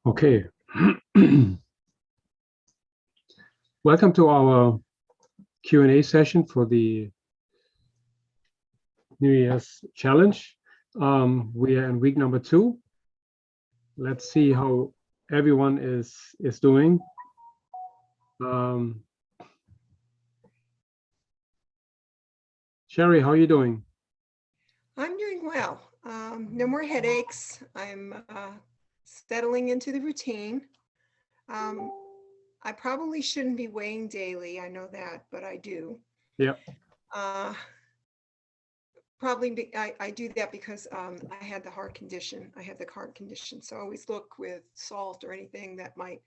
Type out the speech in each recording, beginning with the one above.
Okay. Welcome to our Q&A session for the New Year's challenge. We are in week number 2. Let's see how everyone is doing. Sherry, how are you doing? I'm doing well. No more headaches. I'm settling into the routine. I probably shouldn't be weighing daily. I know that, but I do. Yeah. I do that because I had the heart condition. I have the heart condition. So I always look with salt or anything that might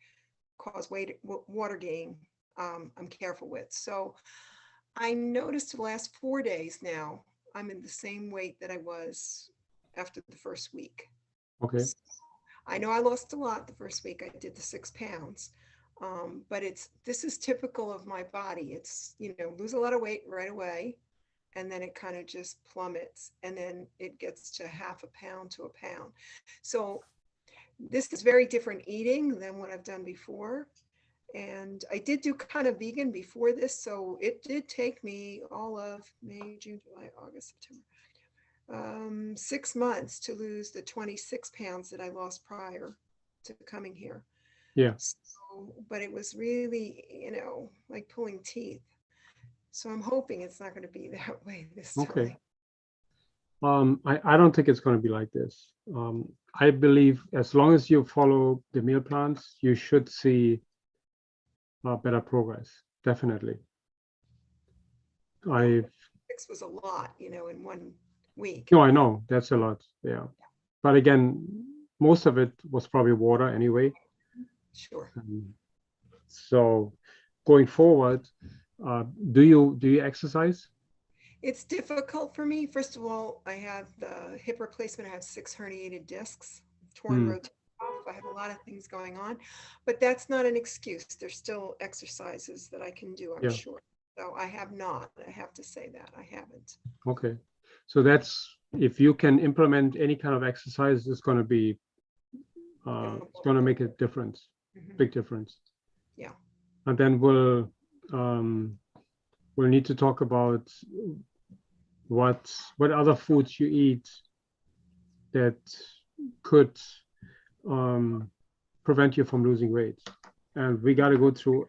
cause water gain. I'm careful with. So I noticed the last 4 days now, I'm in the same weight that I was after the first week. Okay. I know I lost a lot the first week. I did the 6 pounds. But this is typical of my body. It's, lose a lot of weight right away, and then it kind of just plummets, and then it gets to half a pound to a pound. So this is very different eating than what I've done before. And I did do kind of vegan before this, so it did take me all of May, June, July, August, September, 6 months to lose the 26 pounds that I lost prior to coming here. Yeah. So, but it was really, like pulling teeth. So I'm hoping it's not going to be that way this time. Okay. I don't think it's going to be like this. I believe as long as you follow the meal plans, you should see better progress. Definitely. 6 was a lot, in 1 week. No, I know that's a lot. Yeah. But again, most of it was probably water anyway. Sure. So going forward, do you exercise? It's difficult for me. First of all, I have the hip replacement. I have 6 herniated discs, torn rotator cuff. I have a lot of things going on, but that's not an excuse. There's still exercises that I can do, I'm sure. So I have not. I have to say that I haven't. Okay. So that's, if you can implement any kind of exercise, it's going to be, it's going to make a difference, big difference. Yeah. And then we'll need to talk about what other foods you eat that could prevent you from losing weight. And we got to go through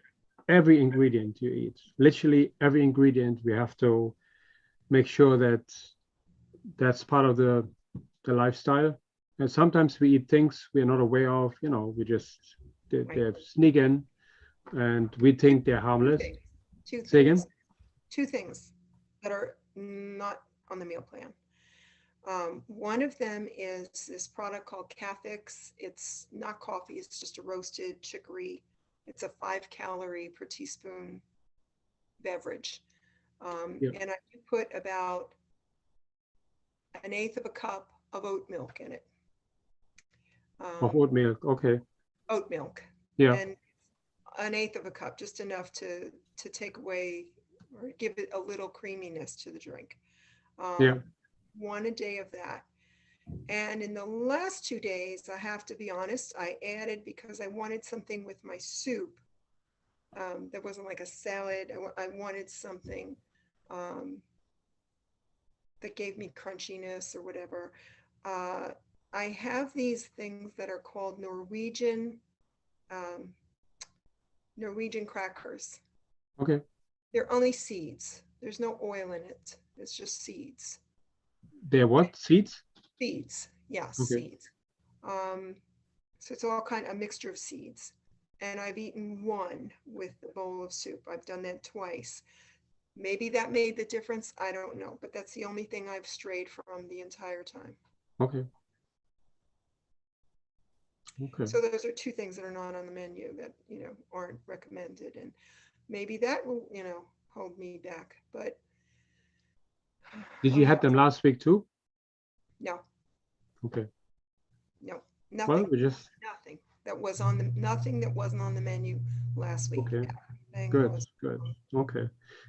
every ingredient you eat, literally every ingredient. We have to make sure that that's part of the lifestyle. And sometimes we eat things we're not aware of, we just they sneak in and we think they're harmless. Two things. Say again? 2 things that are not on the meal plan. One of them is this product called Cathix. It's not coffee, it's just a roasted chicory. It's a 5 calorie per teaspoon beverage. And I put about 1/8 of a cup of oat milk in it. Of oat milk, okay. Oat milk. Yeah. And 1/8 of a cup, just enough to take away or give it a little creaminess to the drink. 1 a day of that. And in the last 2 days, I have to be honest, I added, because I wanted something with my soup. There wasn't like a salad. I wanted something that gave me crunchiness or whatever. I have these things that are called Norwegian crackers. Okay. They're only seeds. There's no oil in it. It's just seeds. They're what? Seeds? Seeds. Yeah, okay. Seeds. So it's all kind of a mixture of seeds. And I've eaten 1 with a bowl of soup. I've done that twice. Maybe that made the difference. I don't know. But that's the only thing I've strayed from the entire time. Okay. Okay. So those are 2 things that are not on the menu that, aren't recommended. And maybe that will, hold me back. But did you have them last week too? No. Okay. No, nothing. Well, we just nothing that was nothing that wasn't on the menu last week. Okay. Good. Okay.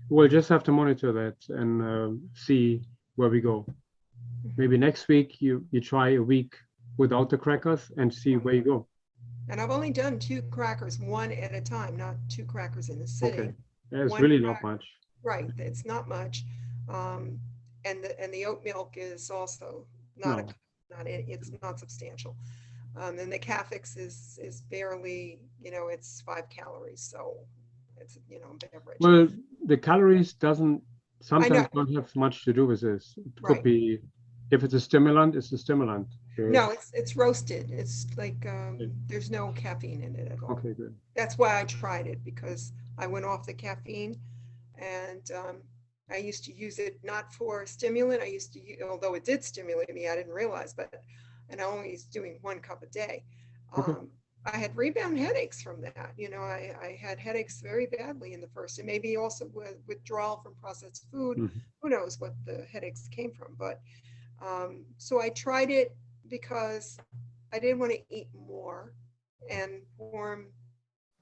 We'll just have to monitor that and see where we go. Maybe next week you try a week without the crackers and see where you go. And I've only done 2 crackers, one at a time, not 2 crackers in a Okay. sitting. It's One really not cracker, much. right? It's not much, and the oat milk is also not a No. it's not substantial. And the Cathix is barely, it's 5 calories, so it's a beverage. Well, the calories doesn't I know, sometimes don't have much to do with this. It could right? be if it's a stimulant, it's a stimulant. No, it's roasted. It's like Okay, there's no caffeine in it at all. okay, good. That's why I tried it, because I went off the caffeine, and I used to use it not for stimulant. I used to, although it did stimulate me, I didn't realize, and I only was doing 1 cup a day. Okay, I had rebound headaches from that. I had headaches very badly in the first, and maybe also with withdrawal from processed food. mhm, Who knows what the headaches came from? But so I tried it because I didn't want to eat more, and warm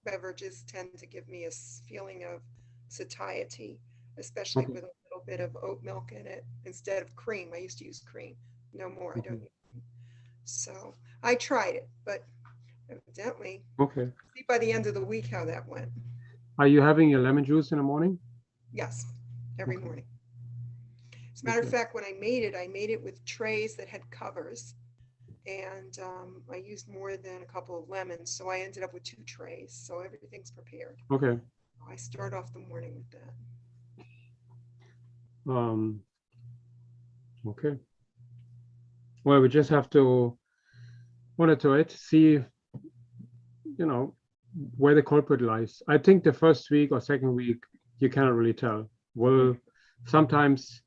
beverages tend to give me a feeling of satiety, especially okay, with a little bit of oat milk in it instead of cream. I used to use cream. No more. I don't mhm, use cream. So I tried it, but evidently, okay. see by the end of the week how that went. Are you having your lemon juice in the morning? Yes, every Okay, morning. As a matter of okay, fact, when I made it with trays that had covers, and I used more than a couple of lemons, so I ended up with 2 trays. So everything's prepared. okay. I start off the morning with that. Um, okay. Well, we just have to monitor it, see, where the culprit lies. I think the first week or second week, you cannot really tell. Well, sometimes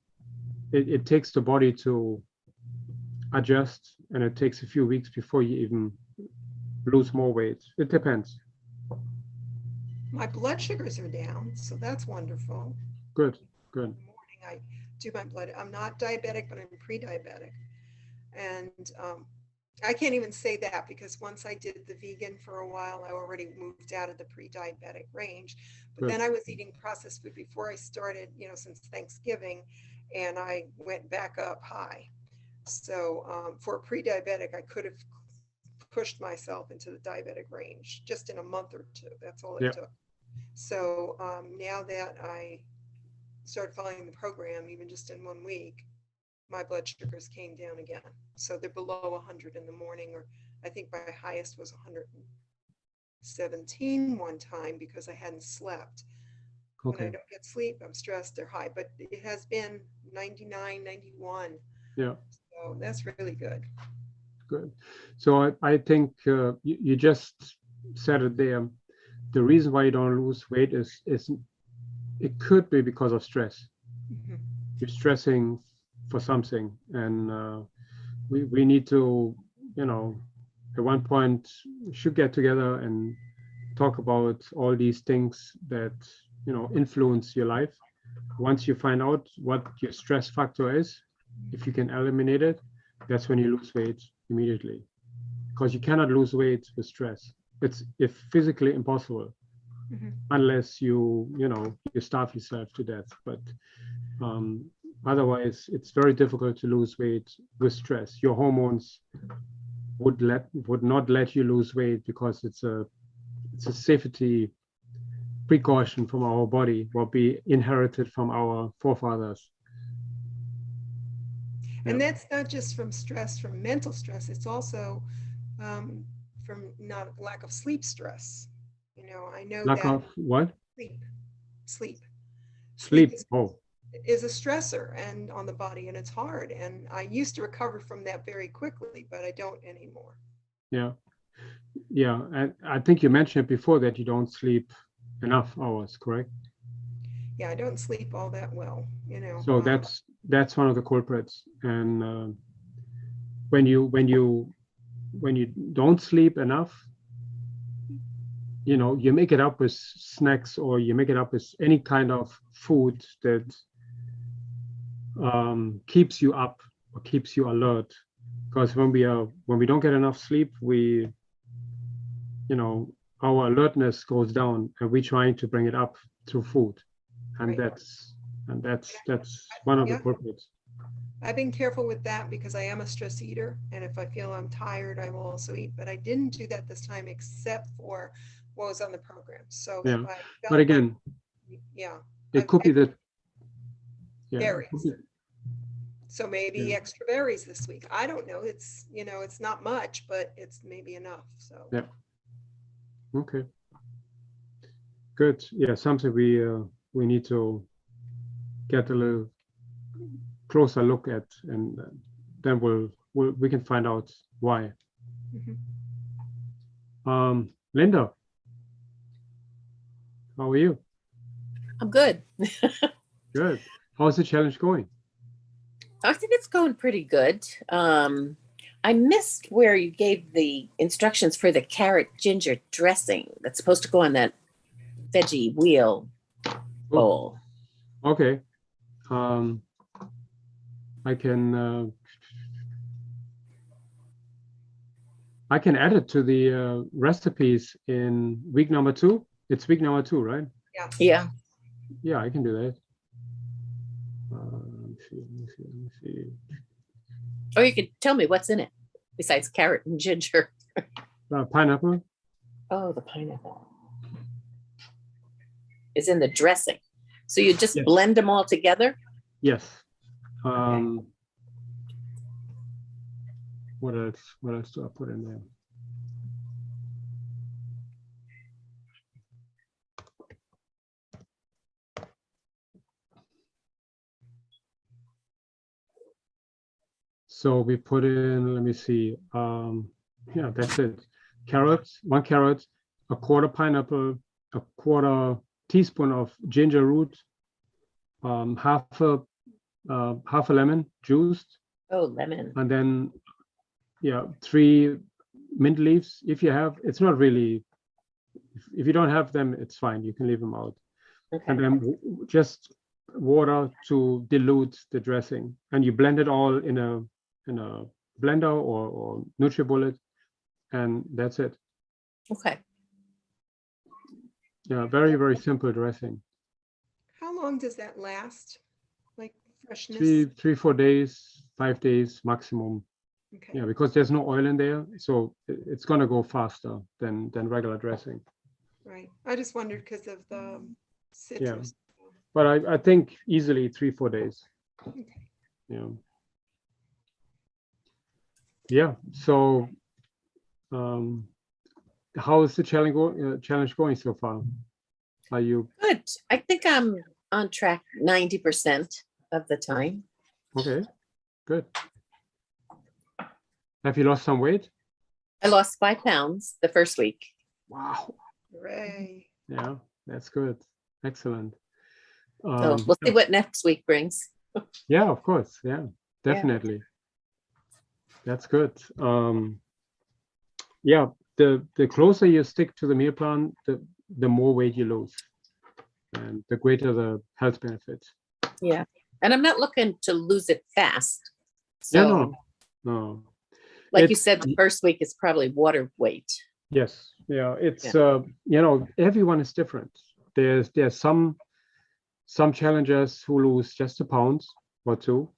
it takes the body to adjust, and it takes a few weeks before you even lose more weight. It depends. My blood sugars are down, so that's wonderful. Good, In good. the morning, I do my blood. I'm not diabetic, but I'm pre-diabetic. And I can't even say that, because once I did the vegan for a while, I already moved out of the pre-diabetic range. But Good. then I was eating processed food before I started, since Thanksgiving, and I went back up high. So for a pre-diabetic, I could have pushed myself into the diabetic range just in a month or two. That's all it Yeah. took. So now that I started following the program, even just in 1 week, my blood sugars came down again. So they're below 100 in the morning, or I think my highest was 117 one time because I hadn't slept. When I Okay. don't get sleep, I'm stressed, they're high, but it has been 99, 91. Yeah. So that's really good. Good. So I think you just said it there. The reason why you don't lose weight is it could be because of stress. Mhm. You're stressing for something, and we need to, at one point, should get together and talk about all these things that influence your life. Once you find out what your stress factor is, if you can eliminate it, that's when you lose weight immediately, because you cannot lose weight with stress. It's physically impossible Mhm. unless you starve yourself to death. But otherwise, it's very difficult to lose weight with stress. Your hormones would not let you lose weight, because it's a safety precaution from our body, what we inherited from our forefathers. And Yeah. that's not just from stress, from mental stress. It's also um, from not lack of sleep stress. I know Lack that of what? sleep, sleep, sleep Sleep. Oh, is a stressor and on the body, and it's hard. And I used to recover from that very quickly, but I don't anymore. yeah. Yeah. And I think you mentioned before that you don't sleep enough hours, correct? Yeah, I don't sleep all that well. So that's one of the culprits. And when you don't sleep enough, you make it up with snacks, or you make it up with any kind of food that keeps you up or keeps you alert. Because when we don't get enough sleep, our alertness goes down, and we're trying to bring it up through food, and right. that's one of the Yeah, culprits. I've been careful with that because I am a stress eater, and if I feel I'm tired, I will also eat. But I didn't do that this time, except for what was on the program. So if Yeah, I but felt like, again, yeah, it could be I that. Yeah, it could berries. be, So maybe yeah, extra berries this week. I don't know. It's, it's not much, but it's maybe enough. So yeah. Okay, good. Yeah, something we need to get a little closer look at, and then we can find out why. mhm. Linda, how are you? I'm good. Good. How's the challenge going? I think it's going pretty good. I missed where you gave the instructions for the carrot ginger dressing that's supposed to go on that veggie wheel Oh, bowl. okay. I can I can add it to the recipes in week number 2. It's week number 2, right? Yeah. Yeah. Yeah, I can do that. Let me see, let me see, let me see. Or you could tell me what's in it besides carrot and ginger. Pineapple. Oh, the pineapple is in the dressing. So you just Yes. blend them all together? Yes. What else? What else do I put in there? So we put in, let me see. Yeah, that's it. Carrots, 1 carrot, a quarter pineapple, a quarter teaspoon of ginger root, half a lemon juiced, Oh, lemon. and then, yeah, 3 mint leaves. If you have, it's not really, if you don't have them, it's fine. You can leave them out. Okay. And then just water to dilute the dressing, and you blend it all in a blender or NutriBullet, and that's it. Okay. Yeah, very, very simple dressing. How long does that last? Like freshness? 3-4 days, 5 days maximum. Okay. Yeah, because there's no oil in there, so it's gonna go faster than regular dressing. Right. I just wondered because of the citrus. But I think easily 3-4 days. Okay. Yeah. Yeah. So, how is the challenge going so far? Are you Good. I think I'm on track 90% of the time. okay? Good. Have you lost some weight? I lost 5 pounds the first week. Wow. Hooray. Yeah, that's good. Excellent. So we'll see what next week brings. Yeah, of course. Yeah, definitely. That's good. Yeah, the closer you stick to the meal plan, the more weight you lose, and the greater the health benefits. Yeah. And I'm not looking to lose it fast. So, Yeah, no. like you said, the first week is probably water weight. Yes. Yeah. It's everyone is different. There's some challengers who lose just a pound or 2,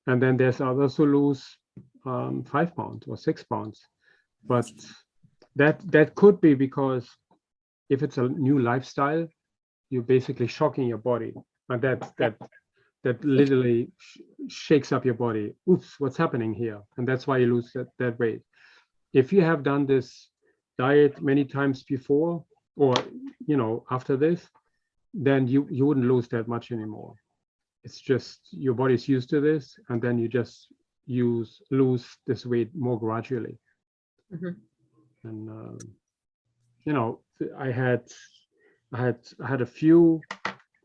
and then there's others who lose 5 pounds or 6 pounds. But that could be because if it's a new lifestyle, you're basically shocking your body, and that literally shakes up your body. Oops, what's happening here? And that's why you lose that weight. If you have done this diet many times before, or after this, then you wouldn't lose that much anymore. It's just your body's used to this, and then you just lose this weight more gradually. Mhm. And I had a few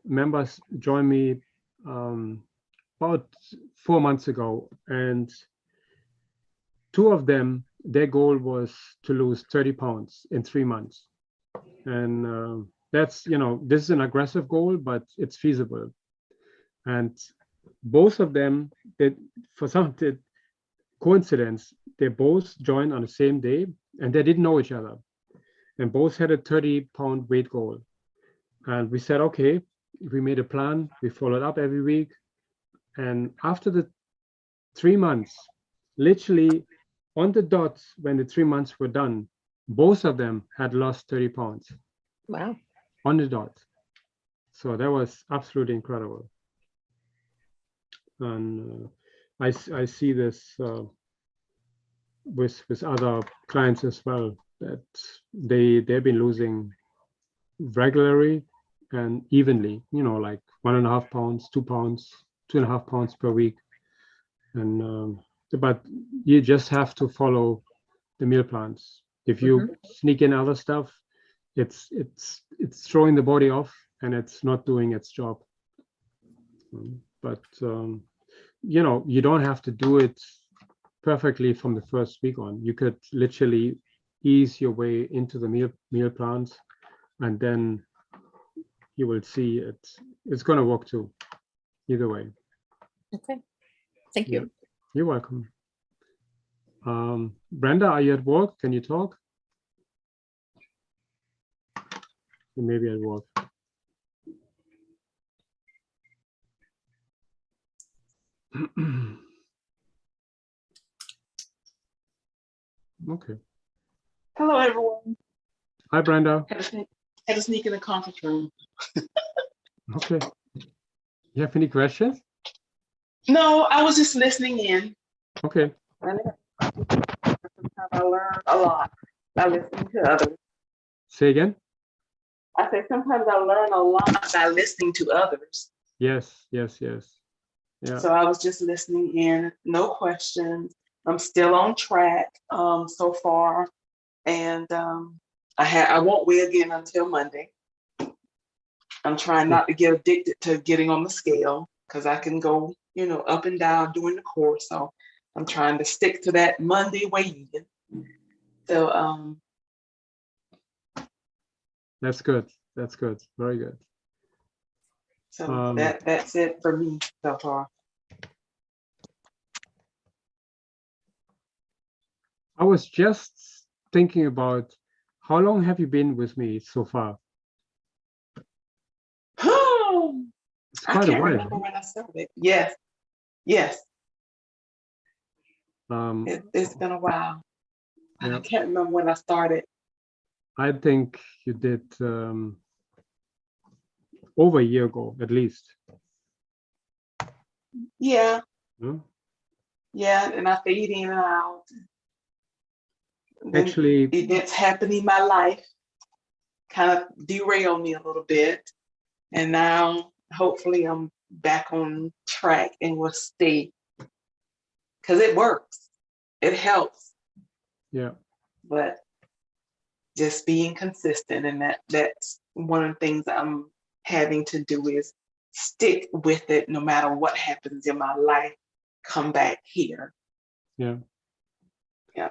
members join me about 4 months ago, and 2 of them, their goal was to lose 30 pounds in 3 months. And that's, this is an aggressive goal, but it's feasible. And both of them, for some coincidence, they both joined on the same day, and they didn't know each other. And both had a 30-pound weight goal. And we said, okay, we made a plan, we followed up every week. And after the 3 months, literally on the dot, when the 3 months were done, both of them had lost 30 pounds Wow. on the dot. So that was absolutely incredible. And I see this with other clients as well, that they've been losing regularly and evenly, like 1.5 pounds, 2 pounds, 2.5 pounds per week. And but you just have to follow the meal plans. If you sneak in other stuff, it's throwing the body off and it's not doing its job. But you don't have to do it perfectly from the first week on. You could literally ease your way into the meal plans, and then you will see it's going to work too, either way. Okay. Thank you. You're welcome. Brenda, are you at work? Can you talk? You may be at work. Okay. Hello, everyone. Hi, Brenda. Had to sneak in the conference room. Okay. You have any questions? No, I was just listening in. Okay. Sometimes I learn a lot by listening to others. Say again? I say sometimes I learn a lot by listening to others. Yes, yes, yes. Yeah. So I was just listening in, no questions. I'm still on track so far, and I won't weigh again until Monday. I'm trying not to get addicted to getting on the scale because I can go, up and down during the course. So I'm trying to stick to that Monday weigh-in. So That's good. That's good. Very good. So that's it for me so far. I was just thinking about how long have you been with me so far? It's I quite a can't while. remember when I started. Yes. It's been a while. Yeah. I can't remember when I started. I think you did over a year ago, at least. Yeah. Hmm? Yeah, and I fade in and out. Then Actually, events happen in my life, kind of derailed me a little bit. And now hopefully I'm back on track and will stay. Because it works. It helps. yeah. But just being consistent, and that's one of the things I'm having to do is stick with it no matter what happens in my life. Come back here. Yeah. Yeah.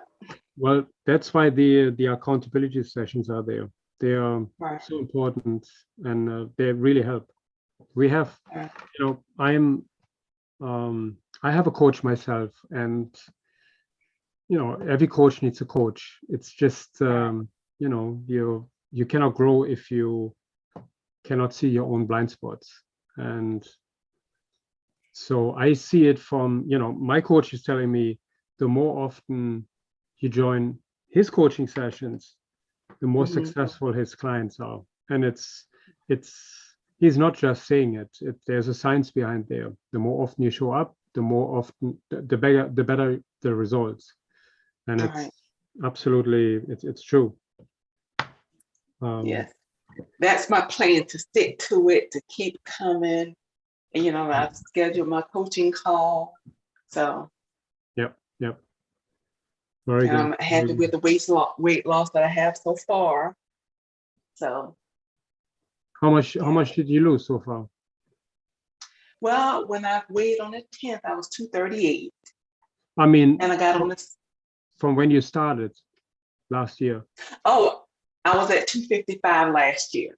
Well, that's why the accountability sessions are there. They are Right. so important, and they really help. We have, Right. I have a coach myself, and every coach needs a coach. It's just you cannot grow if you cannot see your own blind spots. And so I see it from, my coach is telling me the more often you join his coaching sessions, the more successful his clients are. And he's not just saying it. There's a science behind there. The more often you show up, the more often, the better the results. And Right. it's absolutely, it's true. Yes. That's my plan, to stick to it, to keep coming. And, I schedule my coaching call. So. Yep. Very good. I'm happy with the weight loss that I have so far. So. How much did you lose so far? Well, when I weighed on the 10th, I was 238. I mean, and I got on this. From when you started last year. Oh, I was at 255 last year.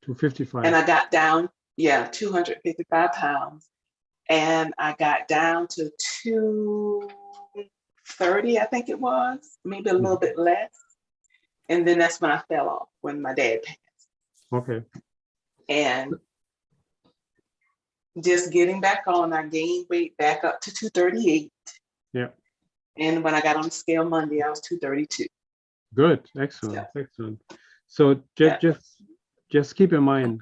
255. And I got down, 255 pounds. And I got down to 230, I think it was, maybe a little bit less. And then that's when I fell off, when my dad passed. Okay. And just getting back on, I gained weight back up to 238. Yeah. And when I got on the scale Monday, I was 232. Good. Excellent. Excellent. So Yeah. just keep in mind,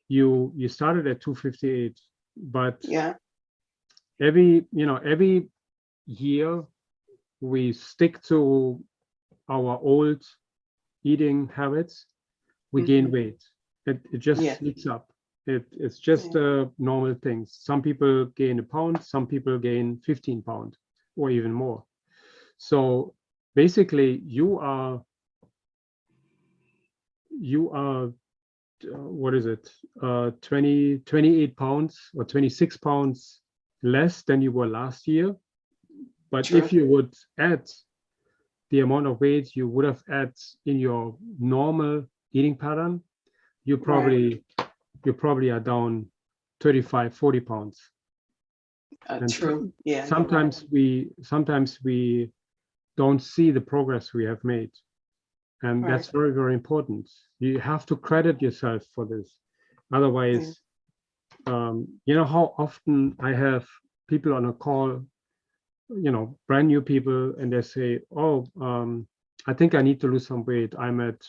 you started at 258, but Yeah. every year we stick to our old eating habits, we gain weight. It just Yeah. sneaks up. It's just normal things. Some people gain a pound, some people gain 15 pounds or even more. So basically you are what is it, 28 pounds or 26 pounds less than you were last year. But True. if you would add the amount of weight you would have had in your normal eating pattern, you probably are down 35, 40 pounds. And True. Yeah. sometimes we don't see the progress we have made. And that's very, very important. You have to credit yourself for this. Otherwise, you know how often I have people on a call, brand new people, and they say, oh, I think I need to lose some weight. I'm at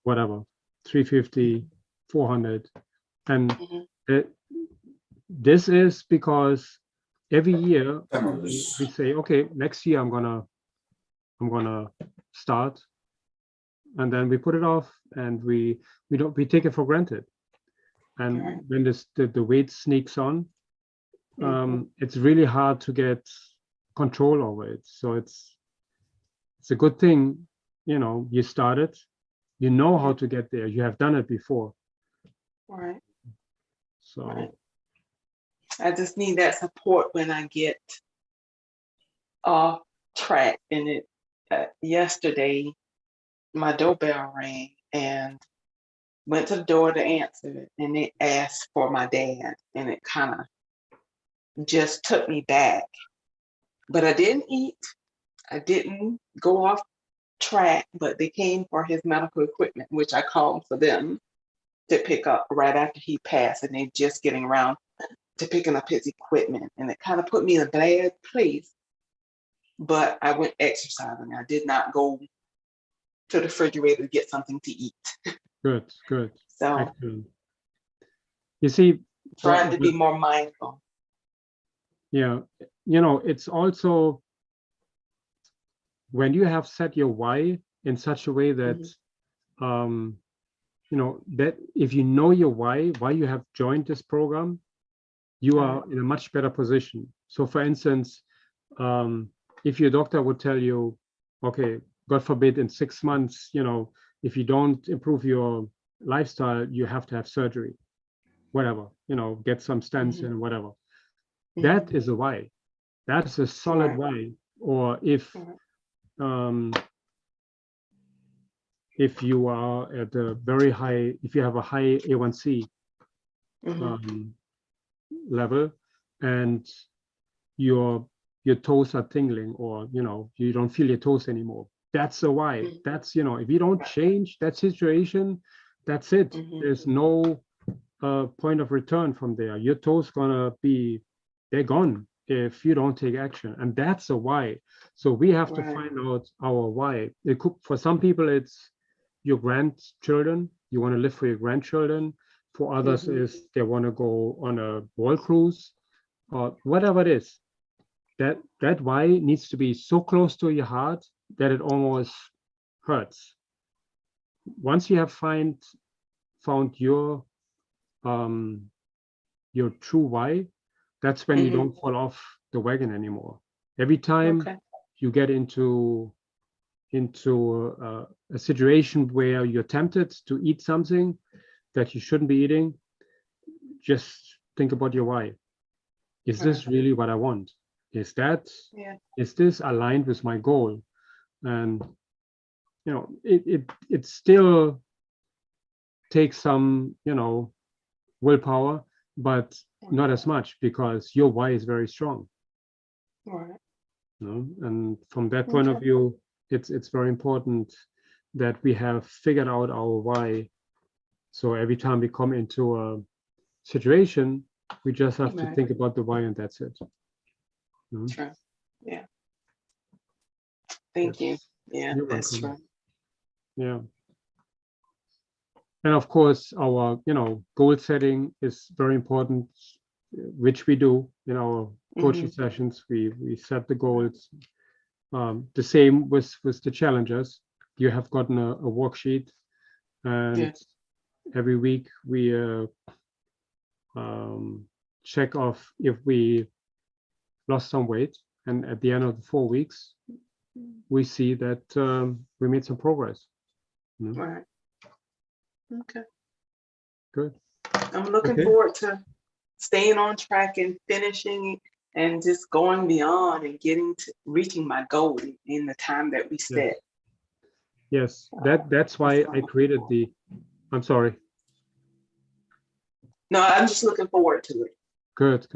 whatever, 350, 400. And this is because every year we say, okay, next year I'm gonna start, and then we put it off, and we take it for granted. And when the weight sneaks on, it's really hard to get control over it. So it's a good thing, you started, you know how to get there, you have done it before. Right. So I just need that support when I get off track. And it yesterday my doorbell rang and went to the door to answer it, and it asked for my dad, and it kind of just took me back. But I didn't eat, I didn't go off track, but they came for his medical equipment, which I called for them to pick up right after he passed, and they're just getting around to picking up his equipment, and it kind of put me in a bad place. But I went exercising. I did not go to the refrigerator to get something to eat. good. So excellent. You see, trying to be more mindful. Yeah, it's also when you have set your why in such a way that that if you know your why you have joined this program, you are in a much better position. So for instance, if your doctor would tell you, okay, God forbid, in 6 months, if you don't improve your lifestyle, you have to have surgery, whatever, get some stents and whatever. That is a why. That's a solid why. Or if you are at a very high, if you have a high A1C level, and your toes are tingling, or you don't feel your toes anymore, that's a why. That's if you don't change that situation, that's it. There's no point of return from there. Your toes they're gone if you don't take action, and that's a why. So we have to find out our why. It could, for some people, it's your grandchildren. You want to live for your grandchildren. For others, is they want to go on a world cruise, or whatever it is. That why needs to be so close to your heart that it almost hurts. Once you have found your true why, that's when you don't fall off the wagon anymore. Every time you get into a situation where you're tempted to eat something that you shouldn't be eating, just think about your why. Is this really what I want? Is this aligned with my goal? And it still takes some willpower, but not as much, because your why is very strong. And from that point of view, it's very important that we have figured out our why. So every time we come into a situation, we just have to think about the why, and that's it. True. Yeah. Thank you. Yes. Yeah, You're that's welcome. true. Yeah. And of course, our, goal setting is very important, which we do in our coaching sessions. We set the goals. The same with the challengers. You have gotten a worksheet, and Yeah. every week we check off if we lost some weight, and at the end of the 4 weeks, we see that we made some progress. Right. Okay. Good. I'm looking Okay. forward to staying on track and finishing and just going beyond and getting to reaching my goal in the time that we set. Yes, that's why I created the. I'm sorry. No, I'm just looking forward to it. Good.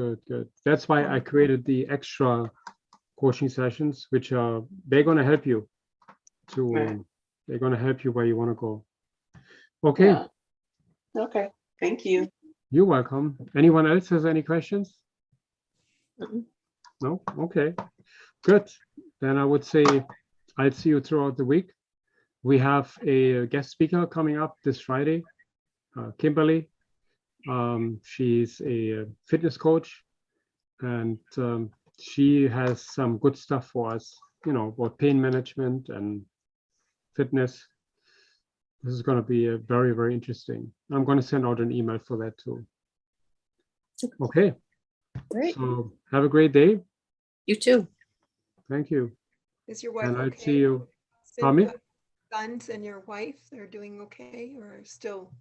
That's why I created the extra coaching sessions, which they're going to help you to. Right. They're going to help you where you want to go. Okay. Yeah. Okay. Thank you. You're welcome. Anyone else has any questions? Mm-mm. No? Okay. Good. Then I would say I'll see you throughout the week. We have a guest speaker coming up this Friday, Kimberly. She's a fitness coach, and she has some good stuff for us, about pain management and fitness. This is going to be very, very interesting. I'm going to send out an email for that too. Okay. Great. So have a great day. You too. Thank you. Is your wife And I'll okay? see you. Sin- Pardon me? Sons and your wife, they're doing okay or still?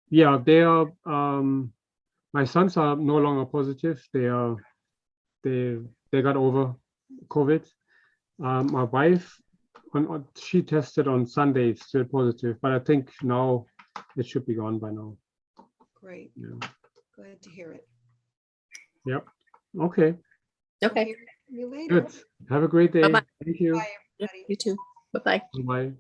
Yeah, they are. My sons are no longer positive. They got over COVID. My wife, she tested on Sunday, still positive, but I think now it should be gone by now. Great. Yeah. Glad to hear it. Yep. Okay. Okay. Hear you later. Good. Have a great day. Bye-bye. Thank you. Bye, Yep, everybody. you too. Bye-bye. Bye.